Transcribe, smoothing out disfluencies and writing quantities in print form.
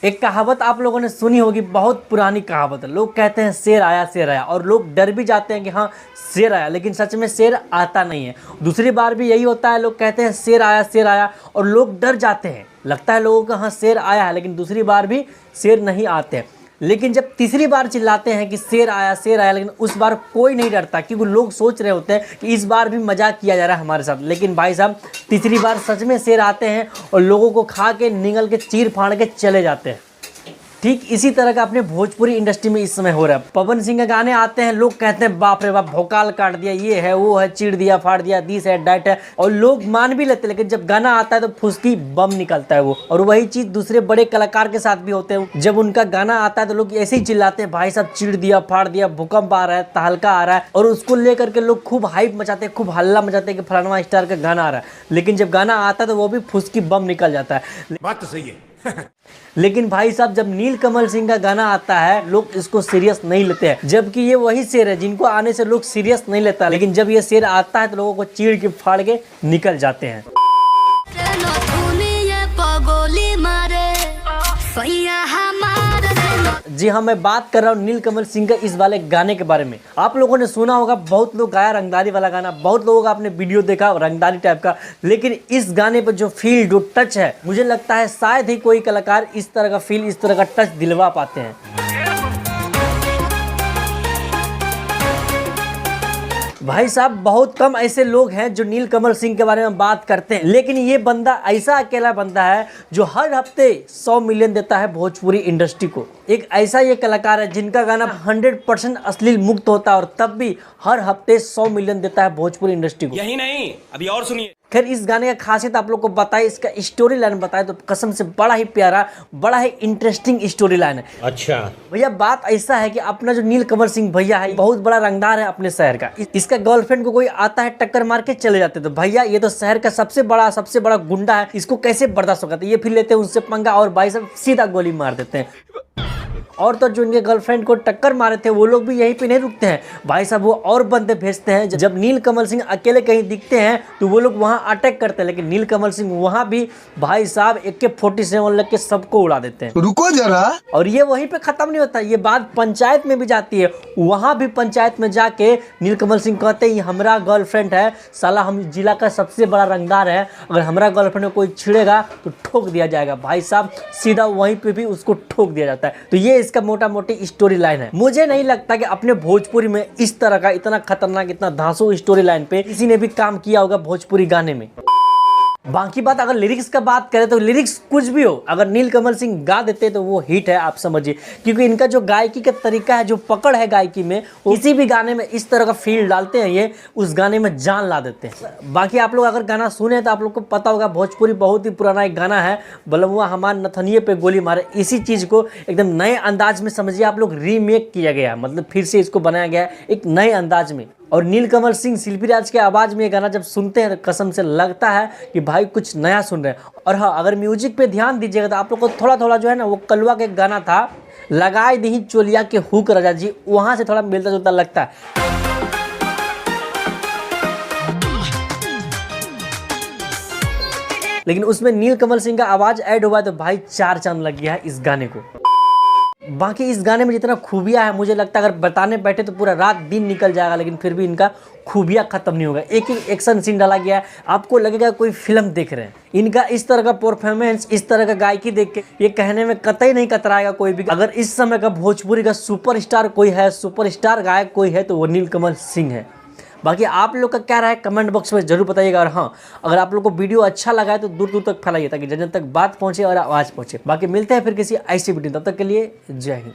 एक कहावत आप लोगों ने सुनी होगी, बहुत पुरानी कहावत है। लोग कहते हैं शेर आया, और लोग डर भी जाते हैं कि हाँ शेर आया, लेकिन सच में शेर आता नहीं है। दूसरी बार भी यही होता है, लोग कहते हैं शेर आया और लोग डर जाते हैं। लगता है लोगों को हाँ शेर आया है, लेकिन दूसरी बार भी शेर नहीं आते हैं। लेकिन जब तीसरी बार चिल्लाते हैं कि शेर आया, लेकिन उस बार कोई नहीं डरता, क्योंकि लोग सोच रहे होते हैं कि इस बार भी मजाक किया जा रहा है हमारे साथ। लेकिन भाई साहब तीसरी बार सच में शेर आते हैं और लोगों को खा के निगल के चीर फाड़ के चले जाते हैं। ठीक इसी तरह का अपने भोजपुरी इंडस्ट्री में इस समय हो रहा है। पवन सिंह के गाने आते हैं, लोग कहते हैं बाप रे बाप भौकाल काट दिया, ये है वो है, चीड़ दिया फाड़ दिया, दिस है डैट है, और लोग मान भी लेते हैं। लेकिन जब गाना आता है तो फुसकी बम निकलता है वो। और वही चीज दूसरे बड़े कलाकार के साथ भी होते हैं। जब उनका गाना आता है तो लोग ऐसे ही चिल्लाते हैं, भाई साहब चीड़ दिया फाड़ दिया, भूकंप आ रहा है, तहलका आ रहा है, और उसको लेकर के लोग खूब हाइप मचाते हैं, खूब हल्ला मचाते हैं कि फलाना स्टार का गाना आ रहा है। लेकिन जब गाना आता है तो वो भी फुसकी बम निकल जाता है। बात तो सही है। लेकिन भाई साहब जब नीलकमल सिंह का गाना आता है लोग इसको सीरियस नहीं लेते हैं, जबकि ये वही शेर है जिनको आने से लोग सीरियस नहीं लेता। लेकिन जब ये शेर आता है तो लोगों को चीड़ के फाड़ के निकल जाते हैं। जी हाँ, मैं बात कर रहा हूँ नीलकमल सिंह का इस वाले गाने के बारे में। आप लोगों ने सुना होगा, बहुत लोग गाया रंगदारी वाला गाना, बहुत लोगों का आपने वीडियो देखा रंगदारी टाइप का। लेकिन इस गाने पर जो फील, जो टच है, मुझे लगता है शायद ही कोई कलाकार इस तरह का फील, इस तरह का टच दिलवा पाते हैं। भाई साहब बहुत कम ऐसे लोग हैं जो नीलकमल सिंह के बारे में बात करते हैं, लेकिन ये बंदा ऐसा अकेला बंदा है जो हर हफ्ते 100 मिलियन देता है भोजपुरी इंडस्ट्री को। एक ऐसा ये कलाकार है जिनका गाना 100% अश्लील मुक्त होता है, और तब भी हर हफ्ते 100 मिलियन देता है भोजपुरी इंडस्ट्री को। यही नहीं, अभी और सुनिए। खैर इस गाने का खासियत आप लोग को बताए, इसका स्टोरी लाइन बताए तो कसम से बड़ा ही प्यारा, बड़ा ही इंटरेस्टिंग स्टोरी लाइन है। अच्छा भैया बात ऐसा है कि अपना जो नीलकमल सिंह भैया है बहुत बड़ा रंगदार है अपने शहर का। इसका गर्लफ्रेंड को कोई आता है टक्कर मार के चले जाते, तो भैया ये तो शहर का सबसे बड़ा गुंडा है, इसको कैसे बर्दाश्त होगा। तो ये फिर लेते हैं उनसे पंगा और भाई साहब सीधा गोली मार देते हैं। और तो जो इनके गर्लफ्रेंड को टक्कर मारे थे वो लोग भी यहीं पे नहीं रुकते हैं भाई साहब, वो और बंदे भेजते हैं। जब नीलकमल सिंह अकेले कहीं दिखते हैं तो वो लोग वहां अटैक करते हैं, लेकिन नीलकमल सिंह वहां भी भाई साहब AK-47 लग के सबको उड़ा देते हैं। रुको जरा। और ये वहीं पे खत्म नहीं होता, ये बात पंचायत में भी जाती है। वहां भी पंचायत में जाके नीलकमल सिंह कहते हैं हमारा गर्लफ्रेंड है, साला हम जिला का सबसे बड़ा रंगदार है, अगर हमारा गर्लफ्रेंड को कोई छिड़ेगा तो ठोक दिया जाएगा। भाई साहब सीधा वहीं पे भी उसको ठोक दिया जाता है। तो ये इसका मोटा मोटी स्टोरी लाइन है। मुझे नहीं लगता कि अपने भोजपुरी में इस तरह का इतना खतरनाक, इतना धांसू स्टोरी लाइन पे किसी ने भी काम किया होगा भोजपुरी गाने में। बाकी बात अगर लिरिक्स का बात करें तो लिरिक्स कुछ भी हो, अगर नीलकमल सिंह गा देते तो वो हिट है, आप समझिए। क्योंकि इनका जो गायकी का तरीका है, जो पकड़ है गायकी में, किसी भी गाने में इस तरह का फील डालते हैं, ये उस गाने में जान ला देते हैं। बाकी आप लोग अगर गाना सुने तो आप लोग को पता होगा, भोजपुरी बहुत ही पुराना एक गाना है, बलमुआ हमार नथनिए पे गोली मारे। इसी चीज़ को एकदम नए अंदाज में समझिए आप लोग, रीमेक किया गया, मतलब फिर से इसको बनाया गया एक नए अंदाज में। और नीलकमल सिंह, शिल्पी राज के आवाज़ में ये गाना जब सुनते हैं तो कसम से लगता है कि भाई कुछ नया सुन रहे हैं। और हाँ, अगर म्यूजिक पे ध्यान दीजिएगा तो आप लोग को थोड़ा थोड़ा जो है ना, वो कलवा के गाना था लगाए दी चोलिया के हुक राजा जी, वहाँ से थोड़ा मिलता जुलता लगता है। लेकिन उसमें नीलकमल सिंह का आवाज़ ऐड हुआ है तो भाई 4 चांद लग गया है इस गाने को। बाकी इस गाने में जितना खूबियाँ है, मुझे लगता है अगर बताने बैठे तो पूरा रात दिन निकल जाएगा, लेकिन फिर भी इनका खूबियाँ खत्म नहीं होगा। एक एक्शन सीन डाला गया है, आपको लगेगा कोई फिल्म देख रहे हैं। इनका इस तरह का परफॉर्मेंस, इस तरह का गायकी देख के ये कहने में कतई नहीं कतराएगा कोई भी, अगर इस समय का भोजपुरी का सुपरस्टार कोई है, सुपरस्टार गायक कोई है तो वो नीलकमल सिंह है। बाकी आप लोग का क्या राय है कमेंट बॉक्स में जरूर बताइएगा। और हाँ, अगर आप लोग को वीडियो अच्छा लगा है तो दूर दूर तक फैलाइए ताकि जन जन तक बात पहुंचे और आवाज़ पहुंचे। बाकी मिलते हैं फिर किसी ऐसी वीडियो, तब तक के लिए जय हिंद।